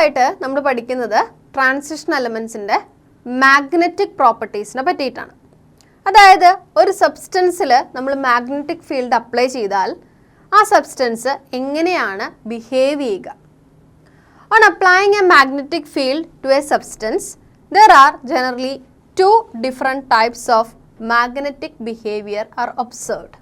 അടുത്തതായിട്ട് നമ്മൾ പഠിക്കുന്നത് ട്രാൻസിഷൻ എലമെൻസിൻ്റെ മാഗ്നറ്റിക് പ്രോപ്പർട്ടീസിനെ പറ്റിയിട്ടാണ്. അതായത് ഒരു സബ്സ്റ്റൻസിൽ നമ്മൾ മാഗ്നറ്റിക് ഫീൽഡ് അപ്ലൈ ചെയ്താൽ ആ സബ്സ്റ്റൻസ് എങ്ങനെയാണ് ബിഹേവ് ചെയ്യുക. On applying a magnetic field to a substance there are generally two different types of magnetic behaviour are observed.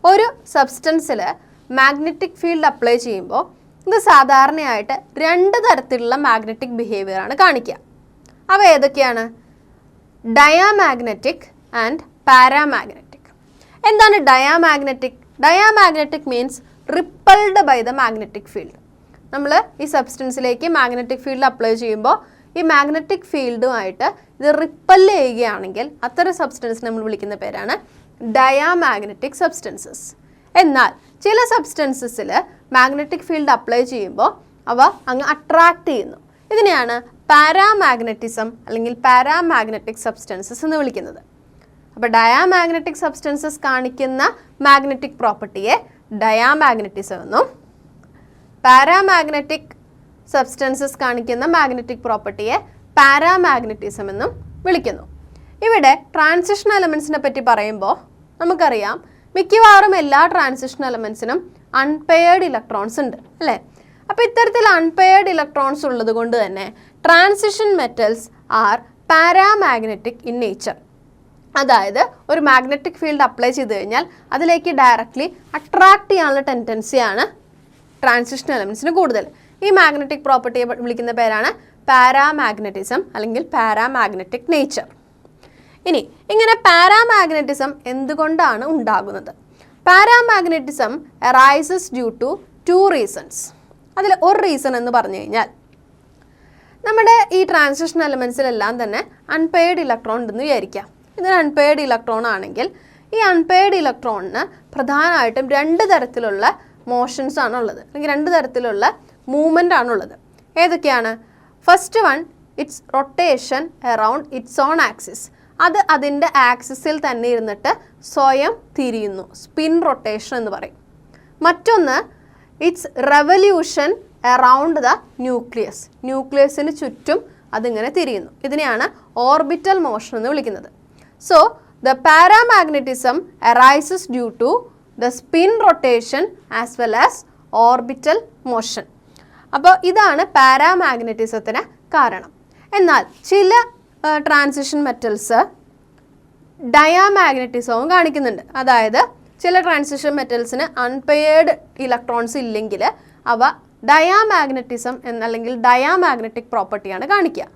ഒരു സബ്സ്റ്റൻസിൽ മാഗ്നറ്റിക് ഫീൽഡ് അപ്ലൈ ചെയ്യുമ്പോൾ ഇത് സാധാരണയായിട്ട് രണ്ട് തരത്തിലുള്ള മാഗ്നറ്റിക് ബിഹേവിയർ ആണ് കാണിക്കുക. അവ ഏതൊക്കെയാണ്? Diamagnetic and paramagnetic. എന്താണ് diamagnetic? Diamagnetic means repelled by the magnetic field. നമ്മൾ ഈ സബ്സ്റ്റൻസിലേക്ക് മാഗ്നറ്റിക് ഫീൽഡ് അപ്ലൈ ചെയ്യുമ്പോൾ ഈ മാഗ്നറ്റിക് ഫീൽഡുമായിട്ട് ഇത് റിപ്പൽ ചെയ്യുകയാണെങ്കിൽ അത്തരം സബ്സ്റ്റൻസ് നമ്മൾ വിളിക്കുന്ന പേരാണ് ഡയാമാഗ്നറ്റിക് സബ്സ്റ്റൻസസ്. എന്നാൽ ചില സബ്സ്റ്റൻസസിൽ മാഗ്നറ്റിക് ഫീൽഡ് അപ്ലൈ ചെയ്യുമ്പോൾ അവ അങ്ങ് അട്രാക്റ്റ് ചെയ്യുന്നു. ഇതിനെയാണ് പാരാമാഗ്നറ്റിസം അല്ലെങ്കിൽ പാരാമാഗ്നറ്റിക് സബ്സ്റ്റൻസസ് എന്ന് വിളിക്കുന്നത്. അപ്പോൾ ഡയാമാഗ്നറ്റിക് സബ്സ്റ്റൻസസ് കാണിക്കുന്ന മാഗ്നറ്റിക് പ്രോപ്പർട്ടിയെ ഡയാമാഗ്നറ്റിസം എന്നും പാരാമാഗ്നറ്റിക് സബ്സ്റ്റൻസസ് കാണിക്കുന്ന മാഗ്നറ്റിക് പ്രോപ്പർട്ടിയെ പാരാമാഗ്നറ്റിസം എന്നും വിളിക്കുന്നു. ഇവിടെ ട്രാൻസിഷൻ എലമെൻസിനെ പറ്റി പറയുമ്പോൾ നമുക്കറിയാം മിക്കവാറും എല്ലാ ട്രാൻസിഷൻ എലമെൻസിനും അൺപെയർഡ് ഇലക്ട്രോൺസ് ഉണ്ട് അല്ലേ? അപ്പോൾ ഇത്തരത്തിൽ അൺപെയർഡ് ഇലക്ട്രോൺസ് ഉള്ളത് കൊണ്ട് തന്നെ transition metals are paramagnetic in nature. അതായത് ഒരു മാഗ്നറ്റിക് ഫീൽഡ് അപ്ലൈ ചെയ്ത് കഴിഞ്ഞാൽ അതിലേക്ക് ഡയറക്റ്റ്ലി അട്രാക്റ്റ് ചെയ്യാനുള്ള ടെൻഡൻസിയാണ് ട്രാൻസിഷൻ എലമെൻസിന് കൂടുതൽ. ഈ മാഗ്നറ്റിക് പ്രോപ്പർട്ടിയെ വിളിക്കുന്ന പേരാണ് പാരാമാഗ്നറ്റിസം അല്ലെങ്കിൽ പാരാമാഗ്നറ്റിക് നേച്ചർ. ഇനി ഇങ്ങനെ പാരാമാഗ്നറ്റിസം എന്തുകൊണ്ടാണ് ഉണ്ടാകുന്നത്? Paramagnetism arises due to two reasons. അതിൽ ഒരു റീസൺ എന്ന് പറഞ്ഞു കഴിഞ്ഞാൽ നമ്മുടെ ഈ ട്രാൻസിഷൻ എലമെൻസിലെല്ലാം തന്നെ അൺപെയർഡ് ഇലക്ട്രോൺ ഉണ്ടെന്ന് വിചാരിക്കാം. ഇതൊരു അൺപെയർഡ് ഇലക്ട്രോൺ ആണെങ്കിൽ ഈ അൺപെയർഡ് ഇലക്ട്രോണിന് പ്രധാനമായിട്ടും രണ്ട് തരത്തിലുള്ള മോഷൻസ് ആണുള്ളത് അല്ലെങ്കിൽ രണ്ട് തരത്തിലുള്ള മൂവ്മെൻ്റ് ആണുള്ളത്. ഏതൊക്കെയാണ്? First one, it's rotation around it's on axis. അത് അതിൻ്റെ ആക്സിസിൽ തന്നെ ഇരുന്നിട്ട് സ്വയം തിരിയുന്നു, സ്പിൻ റൊട്ടേഷൻ എന്ന് പറയും. മറ്റൊന്ന്, it's revolution around the nucleus. ന്യൂക്ലിയസിന് ചുറ്റും അതിങ്ങനെ തിരിയുന്നു. ഇതിനെയാണ് ഓർബിറ്റൽ മോഷൻ എന്ന് വിളിക്കുന്നത്. So the paramagnetism arises due to the spin rotation as well as orbital motion. അപ്പോൾ ഇതാണ് പാരാമാഗ്നറ്റിസത്തിന് കാരണം. എന്നാൽ ചില ട്രാൻസിഷൻ മെറ്റൽസ് ഡയാമാഗ്നറ്റിസവും കാണിക്കുന്നുണ്ട്. അതായത് ചില ട്രാൻസിഷൻ മെറ്റൽസിന് അൺപെയർഡ് ഇലക്ട്രോൺസ് ഇല്ലെങ്കിൽ അവ ഡയാമാഗ്നറ്റിസം അല്ലെങ്കിൽ ഡയാമാഗ്നറ്റിക് പ്രോപ്പർട്ടിയാണ് കാണിക്കുക.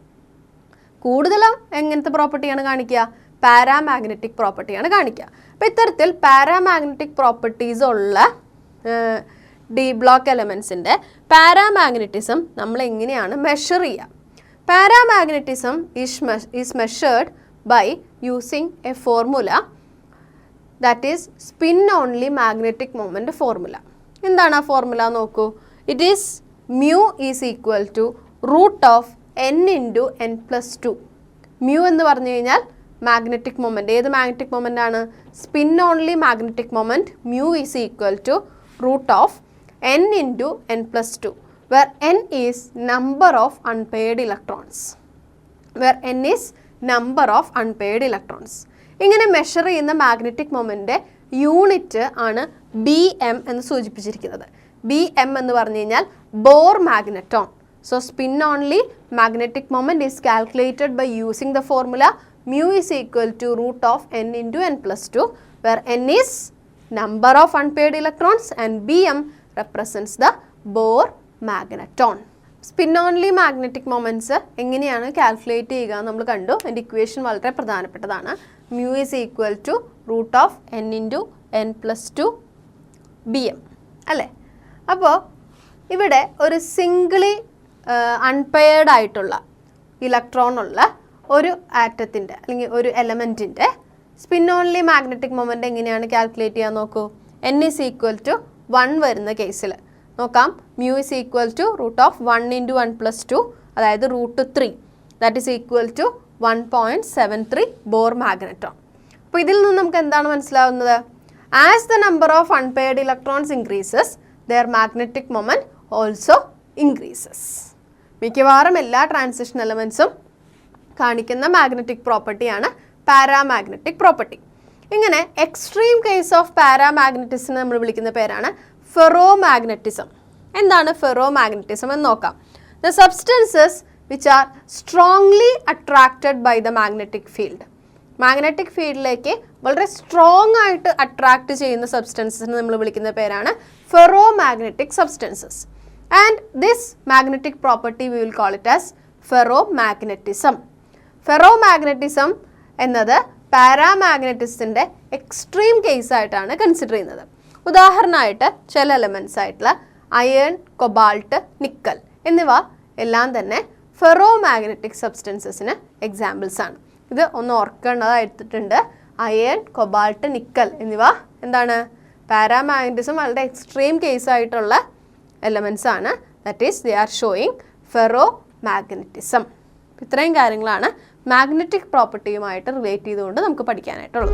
കൂടുതലും എങ്ങനത്തെ പ്രോപ്പർട്ടിയാണ് കാണിക്കുക? പാരാമാഗ്നറ്റിക് പ്രോപ്പർട്ടിയാണ് കാണിക്കുക. അപ്പോൾ ഇത്തരത്തിൽ പാരാമാഗ്നറ്റിക് പ്രോപ്പർട്ടീസ് ഉള്ള ഡി ബ്ലോക്ക് എലമെൻസിൻ്റെ പാരാമാഗ്നറ്റിസം നമ്മൾ എങ്ങനെയാണ് മെഷർ ചെയ്യുക? Paramagnetism is measured by using a formula that is spin only magnetic moment formula. എന്താണ് ആ ഫോർമുല നോക്കൂ. It is mu is equal to root of n into n plus 2. mu എന്ന് പറഞ്ഞു കഴിഞ്ഞാൽ magnetic moment. ഏത് magnetic moment ആണ്? Spin only magnetic moment. mu is equal to root of n into n plus 2. where n is number of unpaired electrons. where n is number of unpaired electrons. ഇങ്ങനെ measure ചെയ്യുന്ന magnetic moment unit ആണ് BM എന്ന് സൂചിപ്പിച്ചിരിക്കുന്നത്. BM എന്ന് പറഞ്ഞു കഴിഞ്ഞാൽ Bohr magneton. So spin only magnetic moment is calculated by using the formula mu is equal to root of n into n plus 2 where n is number of unpaired electrons and BM represents the Bohr magneton. Spin only magnetic moments എങ്ങനെയാണ് calculate ചെയ്യുക നമ്മൾ കണ്ടു. അതിൻ്റെ equation വളരെ പ്രധാനപ്പെട്ടതാണ്. mu is equal to root of n into n plus 2 BM അല്ലേ? അപ്പോൾ ഇവിടെ ഒരു സിംഗിളി അൺപെയർഡ് ആയിട്ടുള്ള ഇലക്ട്രോൺ ഉള്ള ഒരു ആറ്റത്തിൻ്റെ അല്ലെങ്കിൽ ഒരു എലമെൻറ്റിൻ്റെ സ്പിൻ ഓൺലി മാഗ്നറ്റിക് മൊമെൻ്റ് എങ്ങനെയാണ് കാൽക്കുലേറ്റ് ചെയ്യാൻ നോക്കൂ. n is equal to 1 വരുന്ന കേസിൽ നോക്കാം. mu is equal to root of 1 into 1 plus 2 അതായത് √3 that is equal to 1.73 Bohr magneton. അപ്പോൾ ഇതിൽ നിന്ന് നമുക്ക് എന്താണ് മനസ്സിലാവുന്നത്? As the number of unpaired electrons increases, their magnetic moment also increases. മിക്കവാറും എല്ലാ ട്രാൻസിഷൻ എലമെൻസും കാണിക്കുന്ന മാഗ്നറ്റിക് പ്രോപ്പർട്ടിയാണ് പാരാമാഗ്നറ്റിക് പ്രോപ്പർട്ടി. ഇങ്ങനെ എക്സ്ട്രീം കേസ് ഓഫ് പാരാമാഗ്നറ്റിസം നമ്മൾ വിളിക്കുന്ന പേരാണ് ഫെറോമാഗ്നറ്റിസം. എന്താണ് ഫെറോമാഗ്നറ്റിസം എന്ന് നോക്കാം. The substances which are strongly attracted by the magnetic field. Magnetic ഫീൽഡിലേക്ക് വളരെ സ്ട്രോങ് ആയിട്ട് അട്രാക്റ്റ് ചെയ്യുന്ന സബ്സ്റ്റൻസസിനെ നമ്മൾ വിളിക്കുന്ന പേരാണ് ferromagnetic substances. And this magnetic property we will call it as ferromagnetism. Ferromagnetism എന്നത് പാരാമാഗ്നറ്റിസത്തിൻ്റെ എക്സ്ട്രീം കേസായിട്ടാണ് കൺസിഡർ ചെയ്യുന്നത്. ഉദാഹരണമായിട്ട് ചില എലമെൻറ്റ്സ് ആയിട്ടുള്ള അയൺ, കൊബാൾട്ട്, നിക്കൽ എന്നിവ എല്ലാം തന്നെ ഫെറോമാഗ്നറ്റിക് സബ്സ്റ്റൻസസിന് എക്സാമ്പിൾസ് ആണ്. ഇത് ഒന്ന് ഓർക്കേണ്ടതായിട്ടുണ്ട്. അയൺ, കൊബാൾട്ട്, നിക്കൽ എന്നിവ എന്താണ് പാരാമാഗ്നറ്റിസം വളരെ എക്സ്ട്രീം കേസായിട്ടുള്ള എലമെൻറ്റ്സ് ആണ്. That is they are showing ferromagnetism. ഇത്രയും കാര്യങ്ങളാണ് മാഗ്നറ്റിക് പ്രോപ്പർട്ടിയുമായിട്ട് റിലേറ്റ് ചെയ്തുകൊണ്ട് നമുക്ക് പഠിക്കാനായിട്ടുള്ളത്.